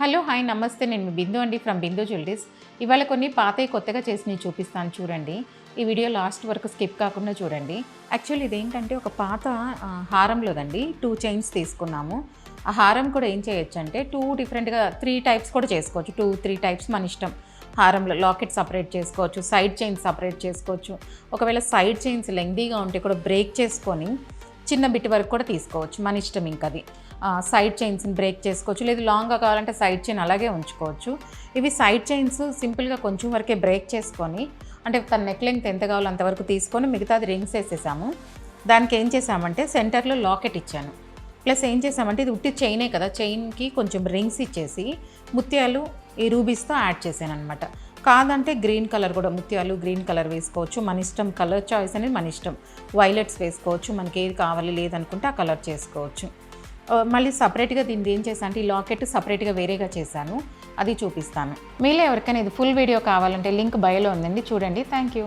Hello hi నమస్తే నేను మీ బిందు అండి ఫ్రమ్ బిందు జ్యువెలరీస్. ఇవాళ కొన్ని పాతవి కొత్తగా చేసినవి చూపిస్తాను చూడండి. ఈ వీడియో లాస్ట్ వరకు స్కిప్ కాకుండా చూడండి. యాక్చువల్లీ ఇదేంటంటే ఒక పాత హారంలోదండి 2 చైన్స్ తీసుకున్నాము. ఆ హారం కూడా ఏం చేయొచ్చంటే 2 డిఫరెంట్గా 3 టైప్స్ కూడా చేసుకోవచ్చు. 2-3 టైప్స్ మన ఇష్టం. హారంలో లాకెట్ సపరేట్ చేసుకోవచ్చు, సైడ్ చైన్స్ సపరేట్ చేసుకోవచ్చు. ఒకవేళ సైడ్ చైన్స్ లెంగ్దీగా ఉంటే కూడా బ్రేక్ చేసుకొని చిన్న బిట్ వరకు కూడా తీసుకోవచ్చు, మన ఇష్టం. ఇంకా అది సైడ్ చైన్స్ని బ్రేక్ చేసుకోవచ్చు, లేదు లాంగ్గా కావాలంటే సైడ్ చైన్ అలాగే ఉంచుకోవచ్చు. ఇవి సైడ్ చైన్స్ సింపుల్గా కొంచెం వరకే బ్రేక్ చేసుకొని, అంటే తన నెక్ లెంగ్త్ ఎంత కావాలో అంతవరకు తీసుకొని మిగతాది రింగ్స్ వేసేసాము. దానికి ఏం చేసామంటే సెంటర్లో లాకెట్ ఇచ్చాను. ప్లస్ ఏం చేసామంటే ఇది ఉట్టి చైనే కదా, చైన్కి కొంచెం రింగ్స్ ఇచ్చేసి ముత్యాలు ఈ రూబీస్తో యాడ్ చేశాను అనమాట. కాదంటే గ్రీన్ కలర్ కూడా, ముత్యాలు గ్రీన్ కలర్ వేసుకోవచ్చు, మన ఇష్టం. కలర్ చాయిస్ అనేది మన ఇష్టం. వైలెట్స్ వేసుకోవచ్చు, మనకి ఏది కావాలి లేదనుకుంటే ఆ కలర్ చేసుకోవచ్చు. మళ్ళీ సపరేట్గా దీన్ని ఏం చేశాను అంటే ఈ లాకెట్ సపరేట్గా వేరేగా చేశాను, అది చూపిస్తాను. మీలో ఎవరికైనా ఇది ఫుల్ వీడియో కావాలంటే లింక్ బయోలో ఉందండి, చూడండి. Thank you.